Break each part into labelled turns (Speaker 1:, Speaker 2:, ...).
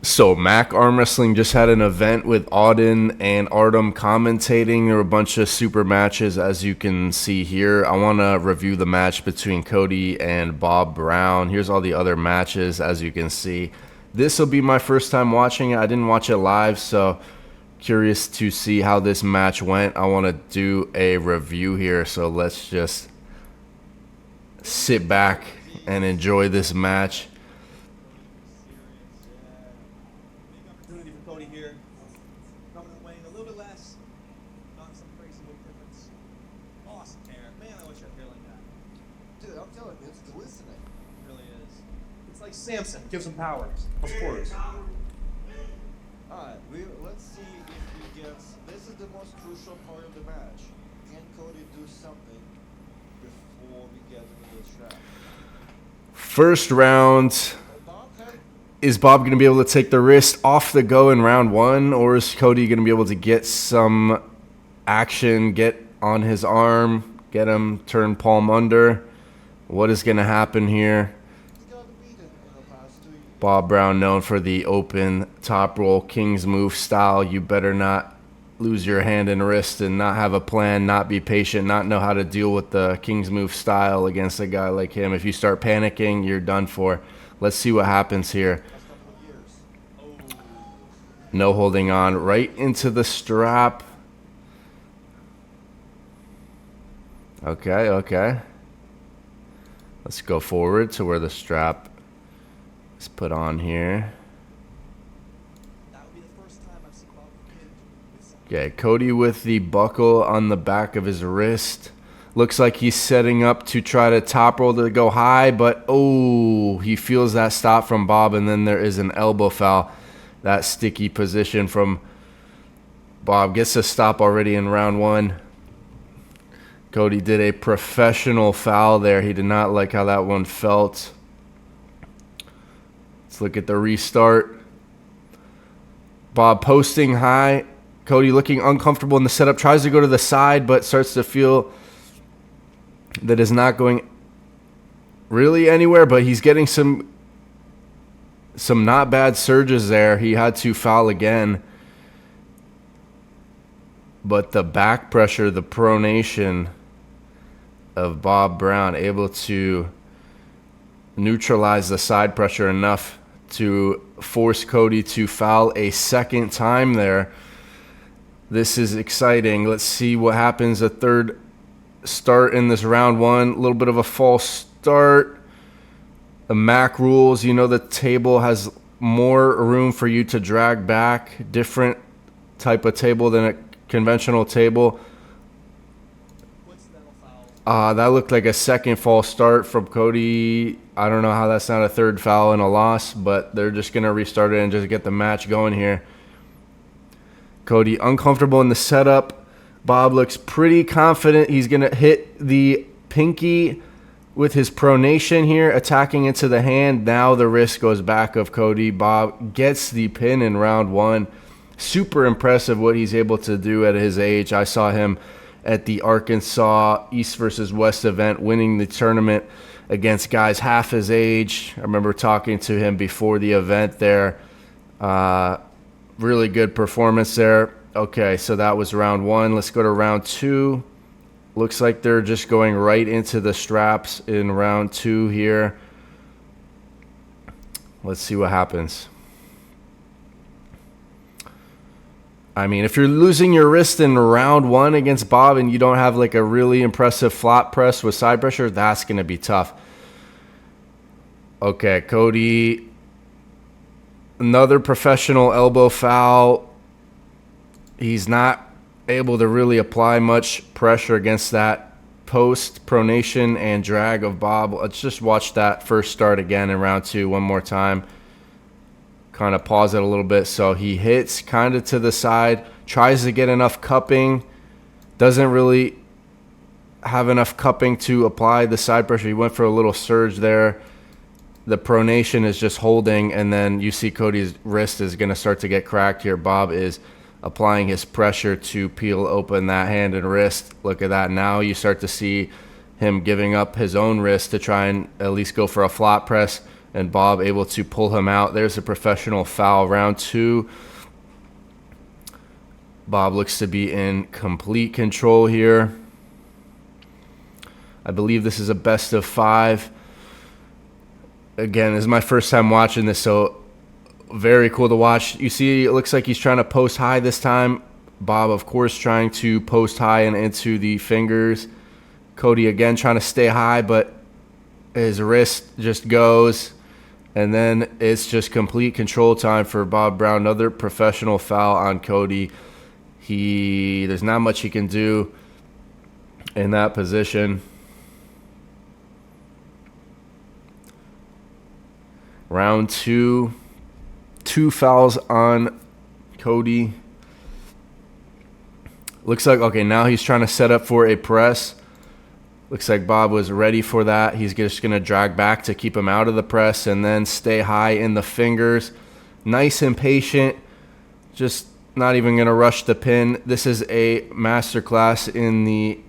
Speaker 1: So Mac Arm Wrestling just had an event with Auden and Artem commentating. There were a bunch of super matches, as you can see here. I want to review the match between Cody and Bob Brown. Here's all the other matches, as you can see. This will be my first time watching it. I didn't watch it live, so curious to see how this match went. I want to do a review here, so let's just sit back and enjoy this match.
Speaker 2: Cody here, coming and weighing a little bit less, not some crazy weight difference. Awesome hair, man! I wish I had hair like that.
Speaker 3: Dude, I'm telling you, it's glistening.
Speaker 2: It really is. It's like Samson, gives him power. Of course.
Speaker 3: Alright, let's see if he gets. This is the most crucial part of the match. Can Cody do something before we get into the trap?
Speaker 1: First round. Is Bob going to be able to take the wrist off the go in round one, or is Cody going to be able to get some action, get on his arm, get him turn palm under? What is going to happen here? Bob Brown, known for the open top roll King's move style. You better not lose your hand and wrist and not have a plan, not be patient, not know how to deal with the King's move style against a guy like him. If you start panicking, you're done for. Let's see what happens here. No holding on, right into the strap. Okay. Let's go forward to where the strap is put on here. Okay, Cody with the buckle on the back of his wrist. Looks like he's setting up to try to top roll to go high, but oh, he feels that stop from Bob, and then there is an elbow foul. That sticky position from Bob gets a stop already in round one. Cody did a professional foul there. He did not like how that one felt. Let's look at the restart. Bob posting high. Cody looking uncomfortable in the setup. Tries to go to the side, but starts to feel that is not going really anywhere, but he's getting some not bad surges there. He had to foul again. But the back pressure, the pronation of Bob Brown, able to neutralize the side pressure enough to force Cody to foul a second time there. This is exciting. Let's see what happens. A third start in this round one. A little bit of a false start. The MAC rules, you know, the table has more room for you to drag back. Different type of table than a conventional table. That looked like a second false start from Cody. I don't know how that's not a third foul and a loss, but they're just going to restart it and just get the match going here. Cody uncomfortable in the setup. Bob looks pretty confident. He's going to hit the pinky with his pronation here, attacking into the hand. Now the wrist goes back of Cody. Bob gets the pin in round one. Super impressive what he's able to do at his age. I saw him at the Arkansas East versus West event, winning the tournament against guys half his age. I remember talking to him before the event there. Really good performance there. Okay, so that was round one. Let's go to round two. Looks like they're just going right into the straps in round two here. Let's see what happens. I mean, if you're losing your wrist in round one against Bob and you don't have like a really impressive flat press with side pressure, that's going to be tough. Okay, Cody. Another professional elbow foul. He's not able to really apply much pressure against that post pronation and drag of Bob. Let's just watch that first start again in round two one more time. Kind of pause it a little bit. So he hits kind of to the side, tries to get enough cupping, doesn't really have enough cupping to apply the side pressure. He went for a little surge there. The pronation is just holding, and then you see Cody's wrist is going to start to get cracked here. Bob is applying his pressure to peel open that hand and wrist. Look at that. Now you start to see him giving up his own wrist to try and at least go for a flat press and Bob able to pull him out. There's a professional foul. Round 2. Bob looks to be in complete control here. I believe this is a best of 5. Again, this is my first time watching this, so very cool to watch. You see, it looks like he's trying to post high this time. Bob, of course, trying to post high and into the fingers. Cody, again, trying to stay high, but his wrist just goes. And then it's just complete control time for Bob Brown. Another professional foul on Cody. There's not much he can do in that position. Round 2. 2 fouls on Cody. Looks like, okay, now he's trying to set up for a press. Looks like Bob was ready for that. He's just going to drag back to keep him out of the press and then stay high in the fingers. Nice and patient. Just not even going to rush the pin. This is a masterclass in the,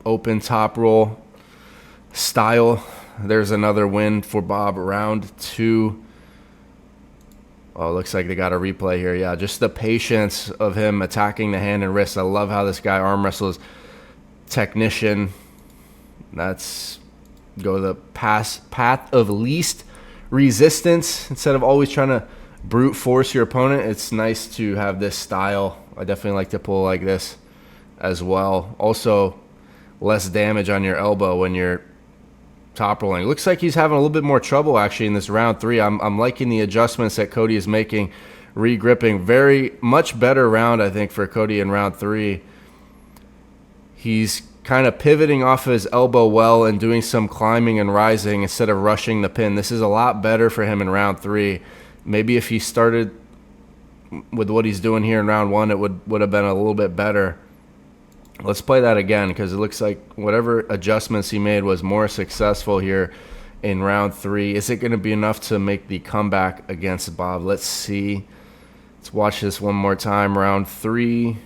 Speaker 1: open top roll style. There's another win for Bob. Round 2. Oh, looks like they got a replay here. Yeah, just the patience of him attacking the hand and wrist. I love how this guy arm wrestles. Technician. That's go the path of least resistance. Instead of always trying to brute force your opponent, it's nice to have this style. I definitely like to pull like this as well. Also, less damage on your elbow when you're top rolling. Looks like he's having a little bit more trouble actually in this round 3. I'm liking the adjustments that Cody is making, re-gripping. Very much better round, I think, for Cody in round 3. He's kind of pivoting off of his elbow well and doing some climbing and rising instead of rushing the pin. This is a lot better for him in round 3. Maybe if he started with what he's doing here in round 1, it would have been a little bit better. Let's play that again because it looks like whatever adjustments he made was more successful here in round 3. Is it going to be enough to make the comeback against Bob? Let's see. Let's watch this one more time. Round 3.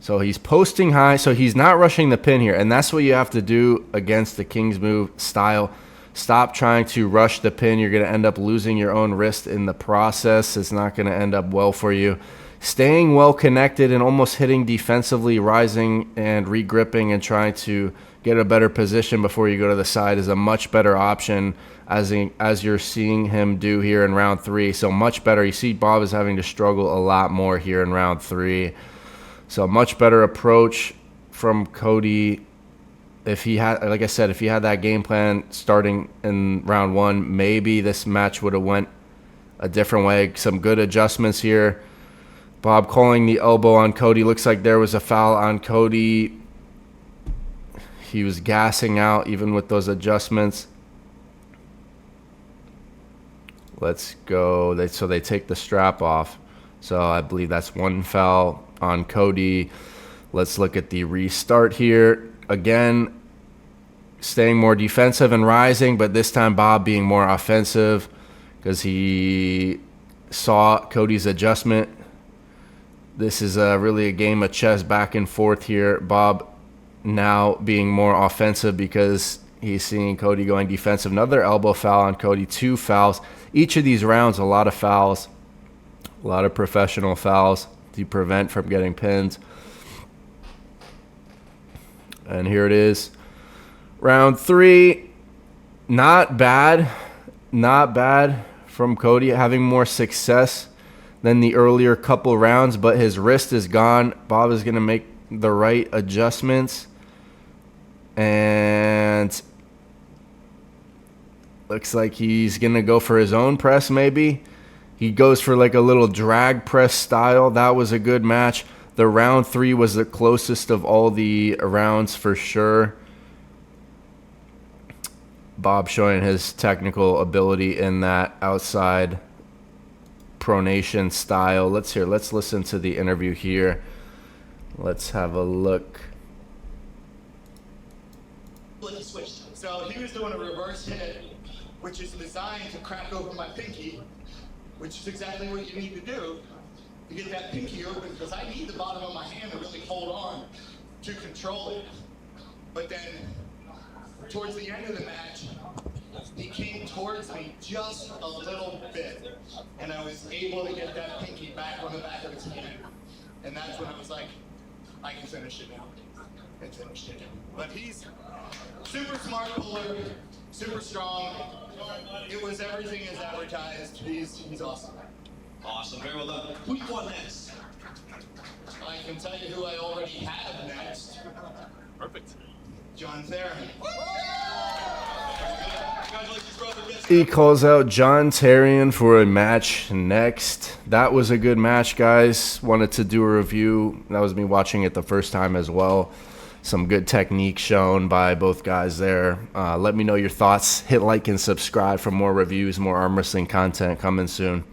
Speaker 1: So he's posting high. So he's not rushing the pin here. And that's what you have to do against the King's Move style. Stop trying to rush the pin. You're going to end up losing your own wrist in the process. It's not going to end up well for you. Staying well connected and almost hitting defensively, rising and re-gripping and trying to get a better position before you go to the side is a much better option as you're seeing him do here in round 3. So much better. You see Bob is having to struggle a lot more here in round 3. So much better approach from Cody. If he had, like I said, if he had that game plan starting in round 1, maybe this match would have went a different way. Some good adjustments here. Bob calling the elbow on Cody. Looks like there was a foul on Cody. He was gassing out even with those adjustments. Let's go. So they take the strap off. So I believe that's 1 foul on Cody. Let's look at the restart here. Again, staying more defensive and rising, but this time Bob being more offensive because he saw Cody's adjustment. This is really a game of chess back and forth here. Bob now being more offensive because he's seeing Cody going defensive. Another elbow foul on Cody. 2 fouls. Each of these rounds, a lot of fouls. A lot of professional fouls to prevent from getting pins. And here it is. Round 3. Not bad. Not bad from Cody. Having more success than the earlier couple rounds, but his wrist is gone. Bob is going to make the right adjustments. And looks like he's going to go for his own press maybe. He goes for like a little drag press style. That was a good match. The round 3 was the closest of all the rounds for sure. Bob showing his technical ability in that outside pronation style. Let's listen to the interview here. Let's have a look.
Speaker 4: So he was doing a reverse hit, which is designed to crack open my pinky, which is exactly what you need to do to get that pinky open, because I need the bottom of my hand to really hold on to control it. But then towards the end of the match, he came towards me just a little bit, and I was able to get that pinky back on the back of his hand. And that's when I was like, I can finish it now. And finished it. But he's super smart puller, super strong. It was everything as advertised. He's awesome.
Speaker 2: Awesome, very well done. Who you want next?
Speaker 4: I can tell you who I already have next.
Speaker 2: Perfect.
Speaker 4: John Theron.
Speaker 2: Congratulations, brother. Yes,
Speaker 1: He calls out John Tarian for a match next. That was a good match, guys. Wanted to do a review. That was me watching it the first time as well. Some good technique shown by both guys there. Let me know your thoughts. Hit like and subscribe for more reviews, more arm wrestling content coming soon.